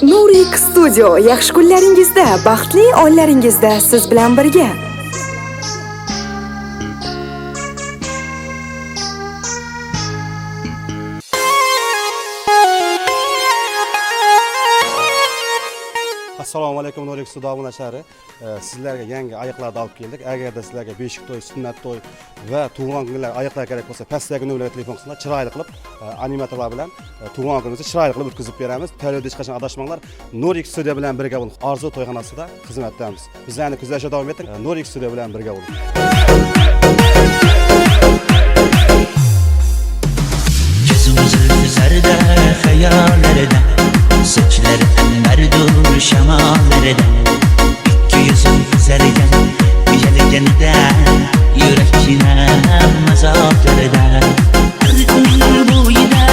Nurik Studio yaxshi kunlaringizda, baxtli onlaringizda siz bilan birga. Assalomu alaykum Nurik Studio obunachilari. Sizlarga yangi ayiqlarni olib keldik. Agarda sizlarga beshik to'y, sunnat to'y va tug'ilgan kunlar ayiqlar kerak bo'lsa, pastdagi nomerga telefon qilinglar, chiroyli qilib animatorlar bilan tug'ilgan kuningizni chiroyli qilib o'tkazib beramiz. To'ylarda hech qachon adashmanglar. Nurik Studio bilan birga bo'ling. Orzu to'yxonasida xizmatdamiz. Bizlarni kuzatishda davom eting. Nurik Studio bilan birga bo'ling. Zerda hayallerden saçlar merdur şemalerden İki yüzün güzelgen güzelgenden yürekine mazaplerden bu yida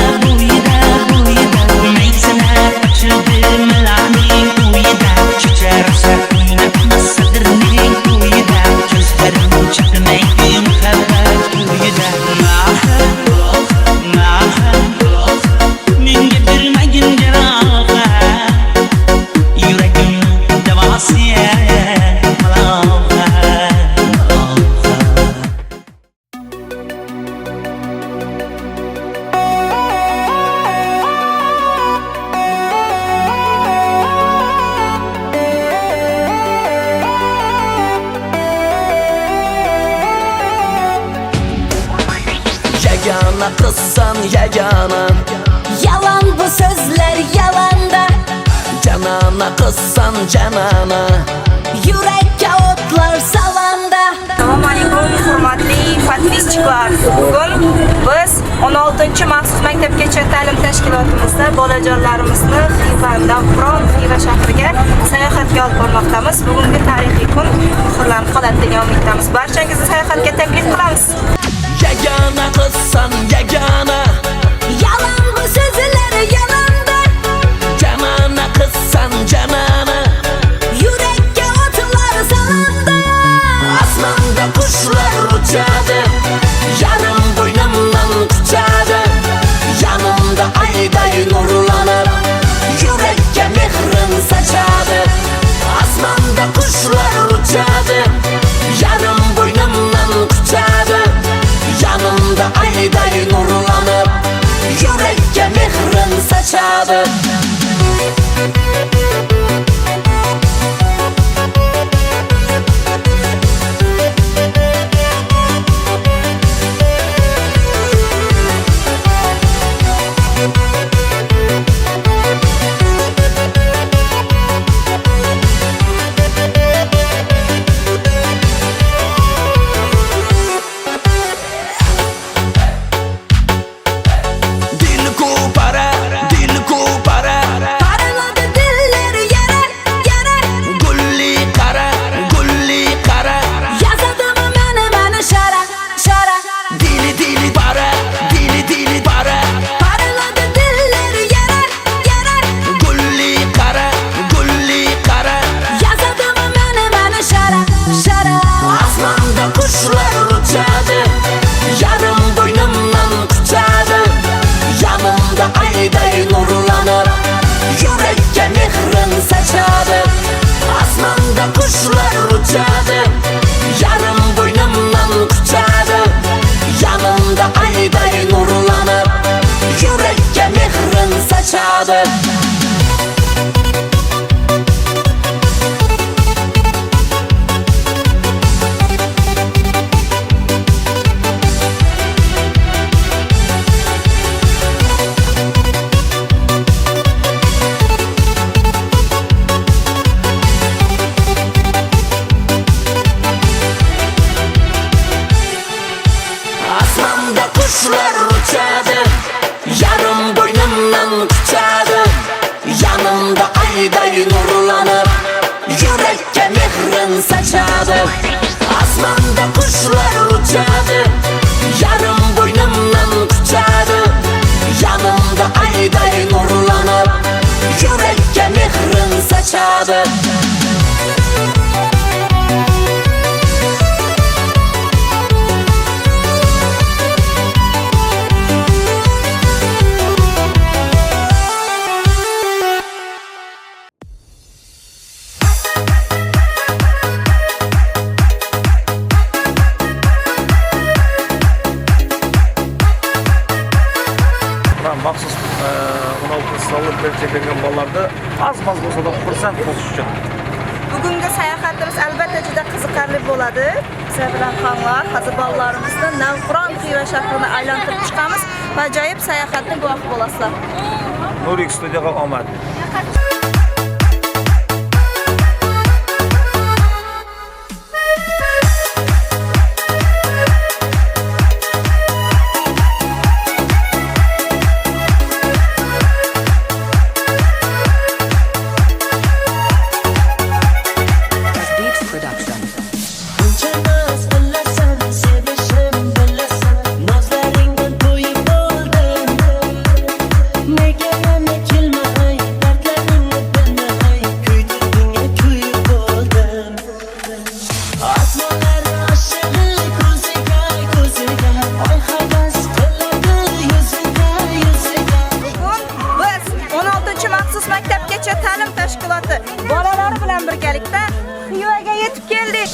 meysene açıldı melani bu yida çiçerse oynatmaz sadırni bu yida gözlerim çekmeydi muhabbet bu yida Yagana kızsan yagana, Yalan bu sözler yalanda, canana kızsan canana, Yürekka otlar salanda. Assalomu alaykum hurmatli podpischilar. Bugun biz 16 maxsus maktabgacha ta'lim tashkilotimizda bolajonlarimizni Xivadan Xiva shahriga sayohatga olib bormoqdamiz. Bugungi tarixiy kun muhrlanib qoladi degan umiddamiz. Barchangizni sayohatga taklif qilamiz. yagana kızsan yagana, Yalan bu sözler yalanda, canana kızsan canana, Yürekka otlar salanda. asmanda kuşlar uçadı, yarım boynumdan tutadı, yanımda ayday nurlanır, yürekke mehrin saçadı, asmanda kuşlar uçadı, yarım boynumdan tutadı, yanımda ayday nurlanır, yürekke mehrin saçadı. Dil kupara, Parladı diller yere yere, gulli kara, Yazadım mene şara şara. dili para, Parladı diller yere yere, gulli kara, Yazadım mene şara şara. asmanda kuşlar uçadı, yarım boynumdan tutadı, yanımda ayday nurlanır, yürekke mehrin saçadı, asmanda kuşlar uçadı, yarım boynumdan tutadı, yanımda ayday nurlanır, yürekke mehrin saçadı. Asmanda kuşlar uçadı, yarım boynumdan tutadı, yanımda ayday nurlanır, yürekke mehrin saçadı. Asmanda kuşlar uçadı, yarım boynumdan tutadı, yanımda ayday nurlanır, yürekke mehrin saçadı. mana maxsus 16 sonli cheklangan bolalarni az-maz bo'lsa da xursand bo'lish uchun. Bugungi sayohatimiz albatta juda qiziqarli bo'ladi. Siz bilan hamlar, hozir bolalarimizni Navqiron Xiva shahrini aylantirib chiqamiz. Ajoyib sayohatning guvohi bo'lasizlar. Nurik studiyaga omad. Maktabgacha ta'lim tashkiloti bolalari bilan birgalikda Xivaga yetib keldik.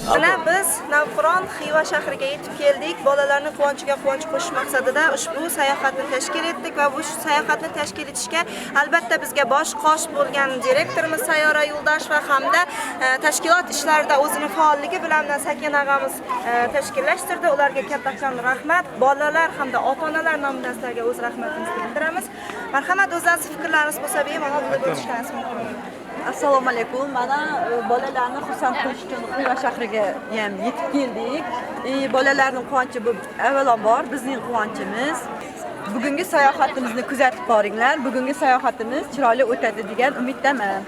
Mana biz Navqiron Xiva shahriga yetib keldik. Bolalarning quvonchiga quvonch qo'shish maqsadida ushbu sayohatni tashkil etdik va bu sayohatni tashkil etishga albatta bizga bosh qosh bo'lgan direktorimiz Sayyora Yo'ldasheva hamda tashkilot ishlarida o'zining faolligi bilan Sakin og'amiz tashkillashtirdi. Ularga kattakon rahmat. Bolalar hamda ota-onalar nomidan sizlarga o'z rahmatimizni bildiramiz. Marhamat, o'zingiz fikrlaringiz bo'lsa bemalol bilib o'tishingiz mumkin. Assalomu alaykum. Mana bolalarni xursand qilish uchun Xiva shahriga ham yetib keldik. Bolalarning quvonchi bu avvalambor bizning quvonchimiz. Bugungi sayohatimizni kuzatib boringlar. Bugungi sayohatimiz chiroyli o'tadi degan umiddaman.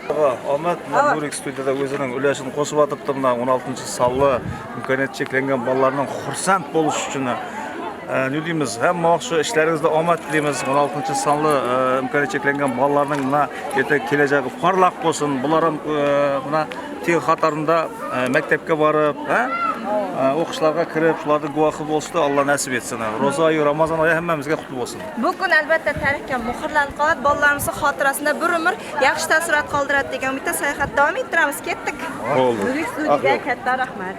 Omad Nurik studiyada o'zining ulushini qo'shib o'tibdi. 16-sonli imkoniyati cheklangan bolalarning xursand bo'lish uchun ne deymiz? Hamma yaxshi ishlaringizda omad tilaymiz. 16-sonli imkoniyati cheklangan bolalarning mana kelajagi parlaq bo'lsin. Bular ham mana teng xatarında maktabga borib, o'qishlarga kirib, shularga guvohi bo'lsa, Alloh nasib etsin. Ro'za oyi, Ramazon oyi hammamizga qutlug' bo'lsin. Bu kun albatta tarixga muhrlanib qoladi. Bolalarimizning xotirasida bir umr yaxshi taassurot qoldiradi degan umidda sayohat davom ettiramiz. Ketdik. Nurik studiyaga katta rahmat.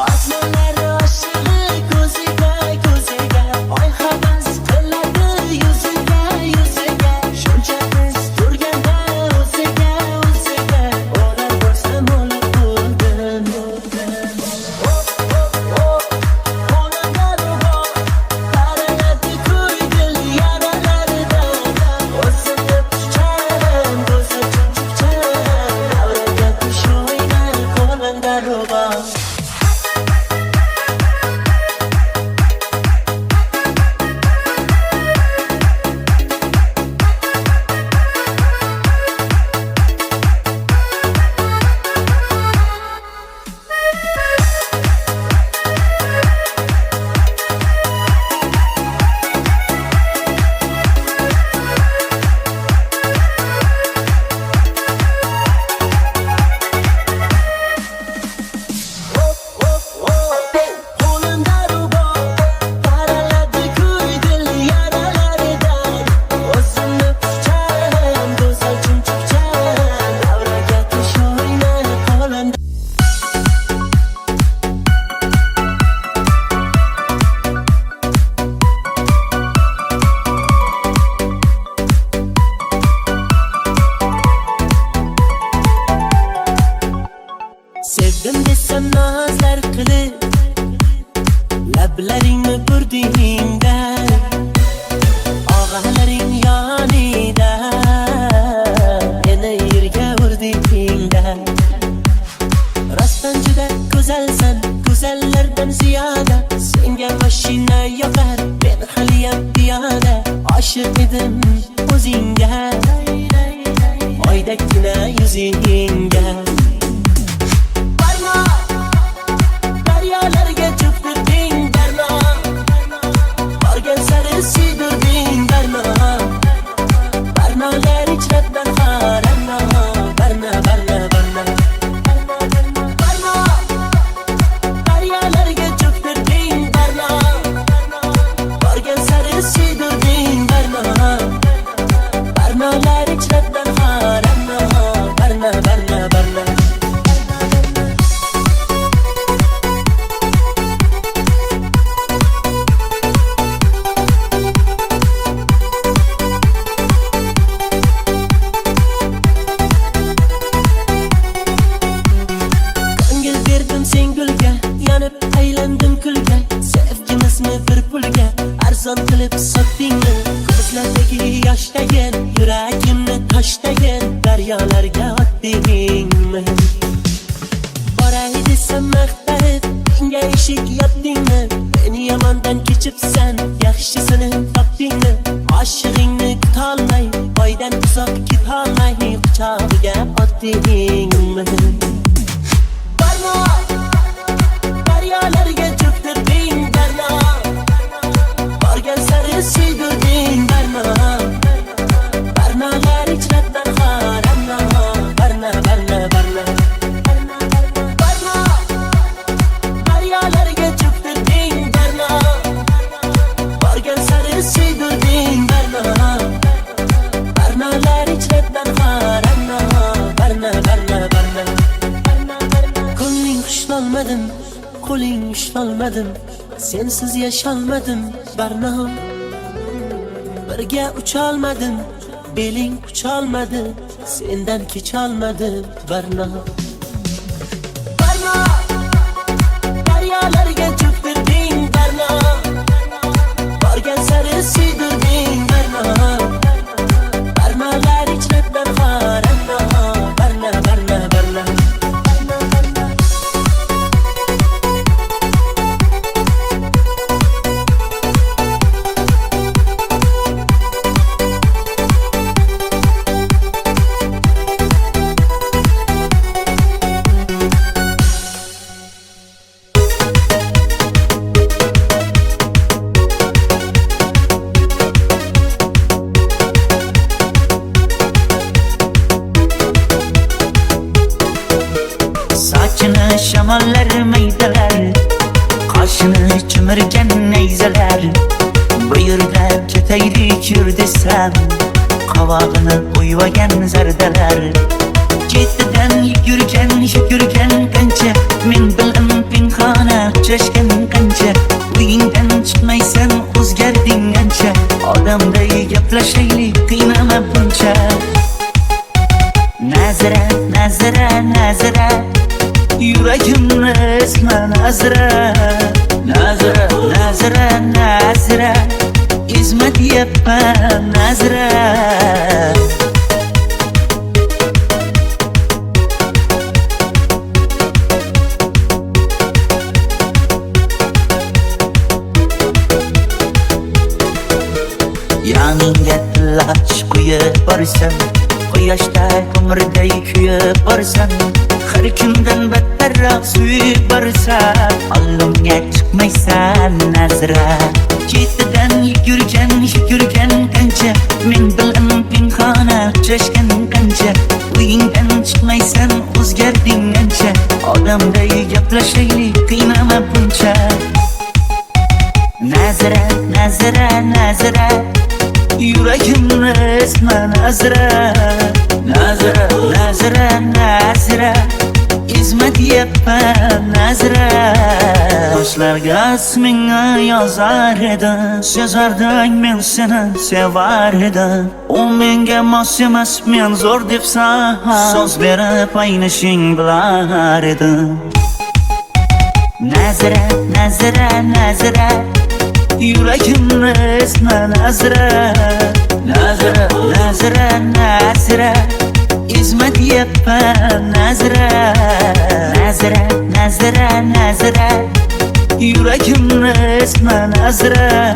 Osmonlar oshig'i ko'ziga ko'ziga oy havas qiladi yuziga yuziga shuncha biz turganda o'ziga o'ziga olar bo'lsam olib bo'ldim xonadonda taraladi ko'ngil yaralarida o'zimni pushchan ko'zi chumchuqchan davraga tush o'ynar qo'limda ro'ba yurtingda og'alaring yonida meni yerga urdingda rostdan juda go'zalsan go'zallardan ziyoda senga mashina yoqar men haliyam piyoda oshiq edim o'zingga oydakkina yuzingga barno daryolarga cho'ktirding barno borgan sari suydirding barno barnolar ichratdan qaranno barno barno barno barno daryolarga cho'ktirding barno borgan sari suydirding barno barnolar ichratdan qaranno barno barno barno ko'ngil berdim sen gulga yonib aylandim kulga sevgimizni bir pulga arzon qilib sotdingmi ko'zlardagi yoshdagin yuragimni toshdagin daryolarga otdingmi boray desam maqtanib menga eshik yopdingmi meni yomondan kechibsan yaxshisini topdingmi oshig'ingni kutolmay boydan uzoq ketolmay quchog'iga otdingmi barno daryolarga cho'ktirding barno borgan sari suydirding barno barnolar ichratdan qaranno barno barno barno barno daryolarga cho'ktirding barno borgan sari suydirding barno barnolar ichratdan qaranno barno barno barno ko'ngling xushlolmadim qo'ling ushlolmadim sensiz yasholmadim barno birga ucholmadim beling ucholmadi sendan kecholmadim barno barno daryolarga cho'ktirding barno borgan sari suydirding barno barnolar ichratdan qaranno barno barno barno Sochini shamollar maydalar qoshini chimirgan nayzalar bu yerda ketaylik yur desam qovog'ini o'yvagan zardalar ketidan yugurgan qancha men bilan pinhona uchrashgan qancha uyingdan chiqmaysan o'zgarding ancha odamday gaplashaylik qiynama buncha nazira nazira nazira yuragimni esma nazira nazira nazira nazira ezma deyapman nazira yoningga tillash qo'yib borsam quyoshday ko'mirday kuyib borsam har kundan battarroq suyib borsam oldimga chiqmaysan nazira ketidan yugurgan qancha men bilan pinhona uchrashgan qancha uyingdan chiqmaysan o'zgarding ancha odamday gaplashaylik qiynama buncha nazira nazira nazira yuragimni esma nazira nazira nazira nazira ezma deyapman nazira yoshlarga ismingni yozar edim sezardim men seni sevar edim u menga mos emas men zo'r debsan so'z berib aynishing bilar edim nazira nazira nazira Yüreğimni esme Nazira Nazira, Nazira, Nazira İzmet yapma Nazira Nazira, Nazira, Nazira Yüreğimni esme Nazira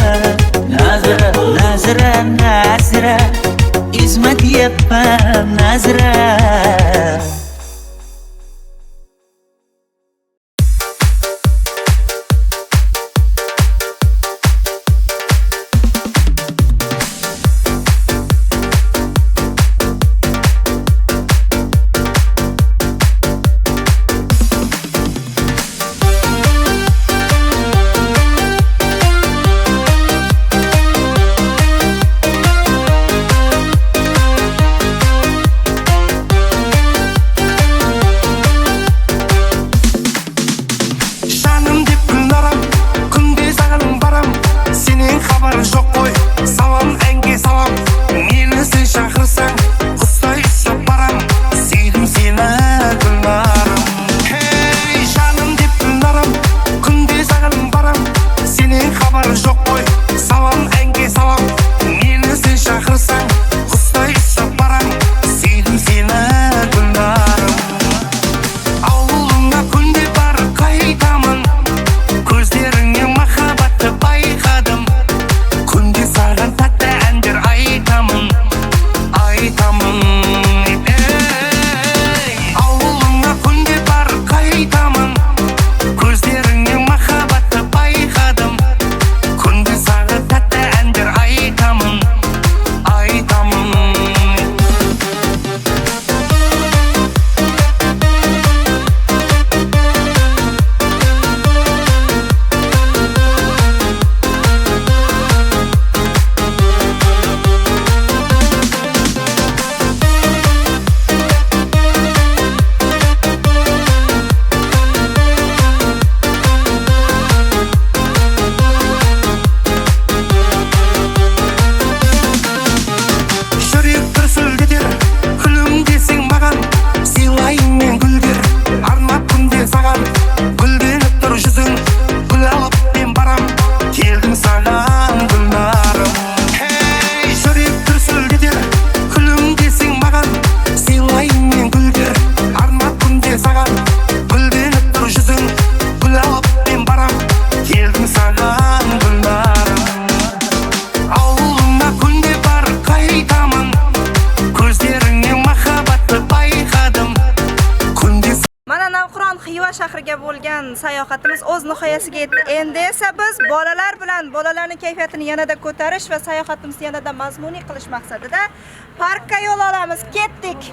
Nazira, Nazira, Nazira İzmet yapma Nazira shahriga bo'lgan sayohatimiz o'z nihoyasiga yetdi. Endi esa biz bolalar bilan bolalarning kayfiyatini yanada ko'tarish va sayohatimizni yanada mazmunli qilish maqsadida parkka yo'l olamiz. Ketdik.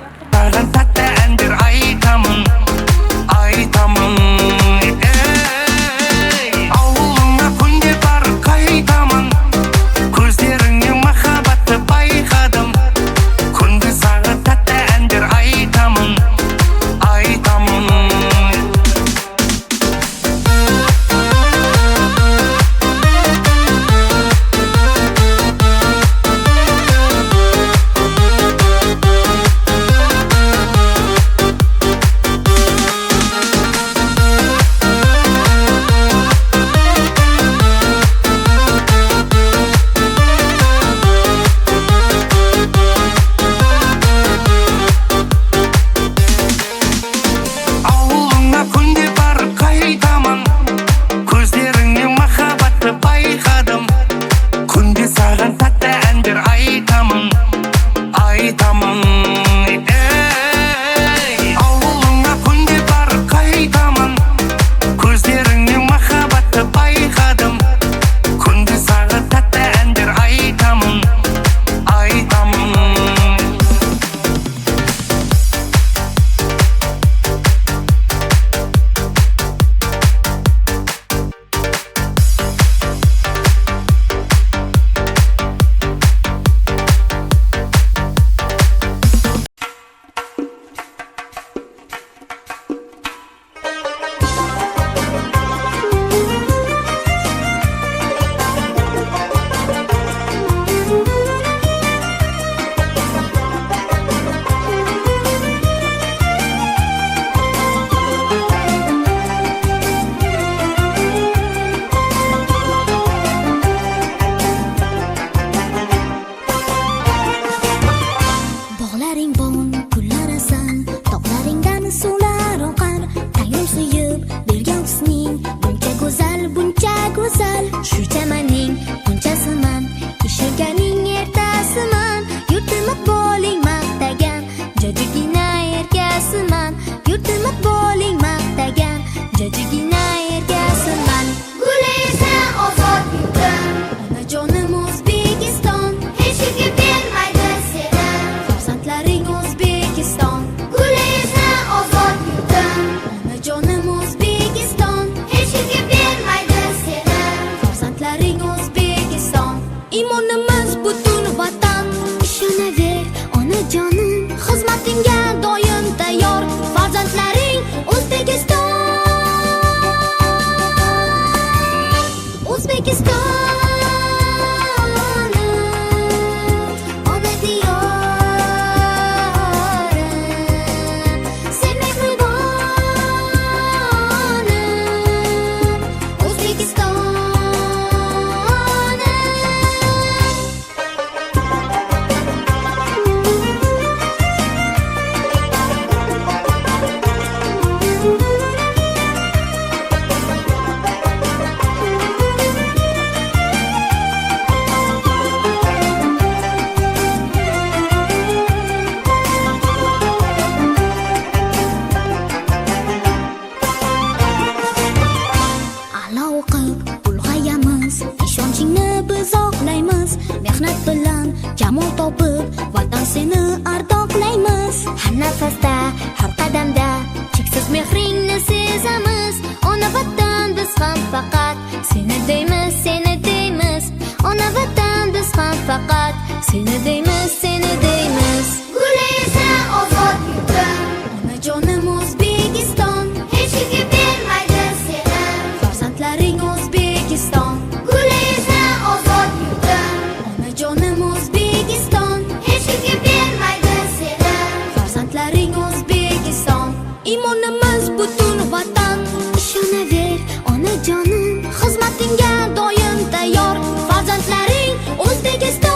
seni ardoqlaymiz. Har nafasda, har qadamda cheksiz mehringni sezamiz. Ona vatan biz ham faqat seni deymiz, seni deymiz. Ona vatan biz ham faqat seni deymiz, seni deymiz. Gulaysa ozod yurtim, onajonim O'zbekiston, hech kimga bermaydi seni farzandlaring O'zbekiston. Gulaysa ozod yurtim, onajonim O'zbekiston, hech kimga bermaydi seni farzandlaring O'zbekiston. Iymonimiz butun vatan, ishonaver onajonim, xizmatingga doim tayyor farzandlaring O'zbekiston.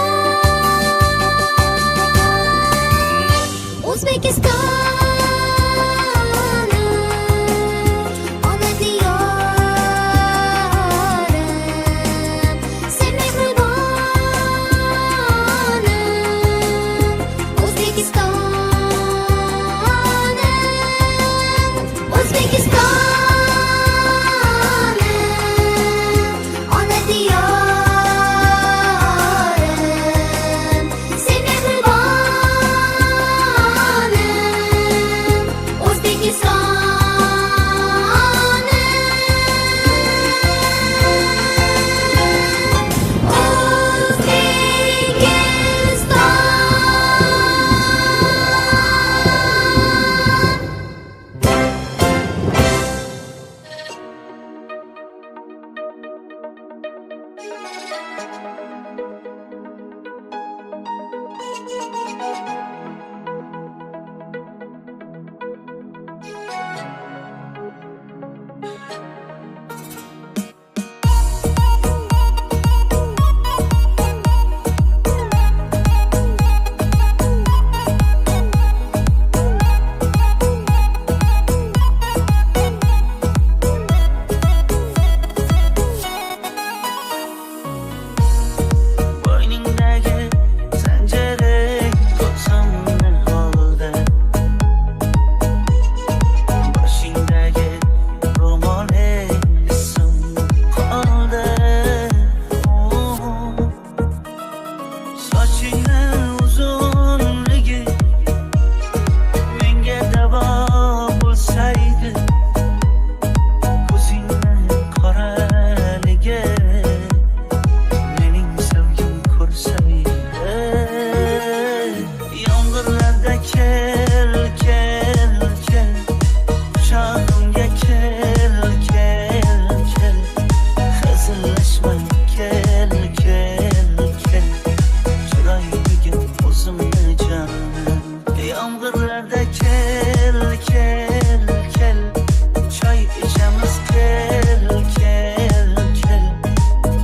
O'zbekiston ona diyorim, sen mehribonim. O'zbekistonim, O'zbekistonim ona diyorim, sen mehribonim. Boyningdagi zanjiring ko'zimni holda, boshingdagi ro'moling ism qoldi. Sochingni uzunligi menga davo bo'lsaydi, ko'zingni qoraligi mening sevgim ko'rsaydi. Yomg'irlarda kel, kel, kel, quchog'imga kel, kel, kel. Hazillashmay kel, kel, kel, chiroyligim o'zimni jonim. Yomg'irlarda kel, kel, kel, choy ichamiz kel, kel, kel.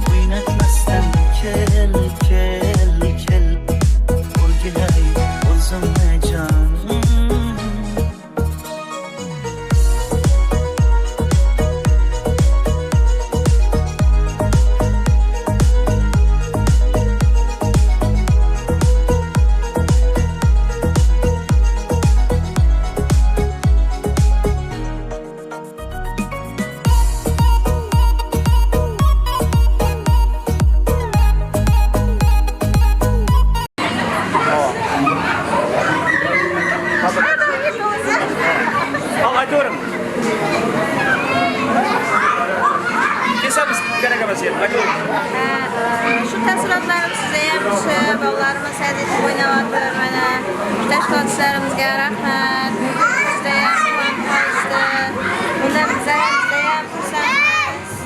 O'ynatmasdan kel, kel, kel, o'rgilay o'zimni jonim. Al aytıyorum. Kesemiz gerek emas yani. Aytıyorum. Shu taassurotlarimiz sizga ham shu bolalarimiz hadis o'ynayapti. Mana tashkilotchilarimizga rahmat. Sizda ham qolishdi. Bundan bizlar ham xursandmiz.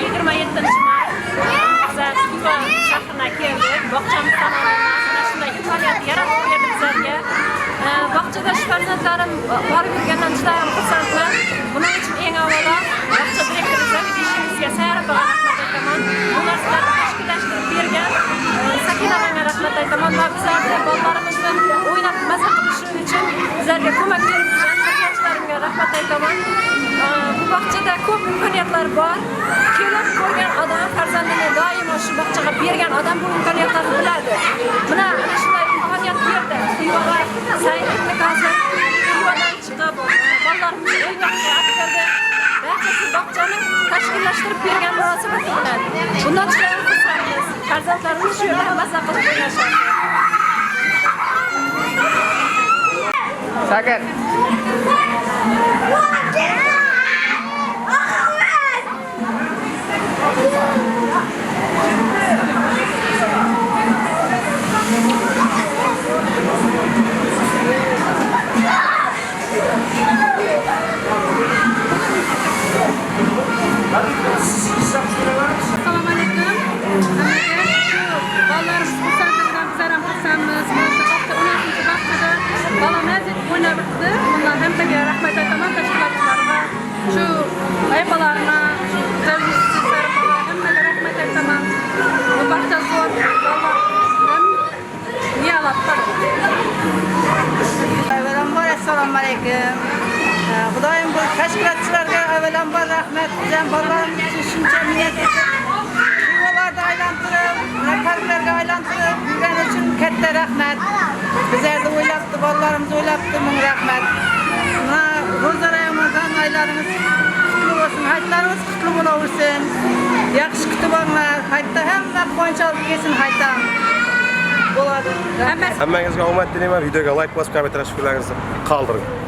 27 mart bizlar Xiva shahriga keldik. Bog'chamiz tomonidan mana shunday imkoniyat yaratib berdi bizlarga. Bog'chada shu farzandlarim borib yurgandan juda ham xursandman. Buning uchun eng avvalo bog'cha direktorimizga, ishimizga sayrobaga rahmat aytaman. Bu narsalarni tashkillashtirib bergan Sakinaga rahmat aytaman va bizlarga bolalarimizni o'ynab maza qilishi uchun bizlarga ko'mak berib turgan tarbiyachilariga rahmat aytaman. Bu bog'chada ko'p imkoniyatlar bor. Kelib ko'rgan odam farzandini doimo shu bog'chaga bergan odam bu imkoniyatlarni biladi. Mana shunday imkoniyat berdi. Xivaga saytni qazi Xivadan chiqib bolalarimizni o'ynashga olib barchasi bog'chani tashkillashtirib bergan munosabat bilan bundan juda xursandmiz. Farzandlarimiz shu yerda maza barakat. Assalomu alaykum. Bolalarimiz xursandligidan bizlar ham xursandmiz. Mana shu hafta 16-bog'chada bolalar o'ynab o'tdi. Bunlar hammaga rahmat aytaman tashkilotchilarga. Shu aybalarga, zavishchilarga hammaga rahmat aytaman. Bu bog'cha zo'r bolalar yig'lab Avvalambor assalomu alaykum. Xudoyim bu tashkilotchilarga avvalambor rahmat. Bizning bolalarimiz uchun shuncha minnat Yuvalarda aylantirib, parklarga aylantirib, yurgani uchun katta rahmat. Bizlarni o'ylabdi, bolalarimizni o'ylabdi, ming rahmat. Mana Ro'za Ramazon oylarimiz qutlu bo'lsin, hayitlarimiz qutlu bo'laversin. Yaxshi kutib olinglar. Hayitda hamma quvonch olib kelsin hayitdan. Bo'ladi. Hammangizga omad tilayman. Videoga like bosib, kommentar qilib fikrlaringizni qoldiring.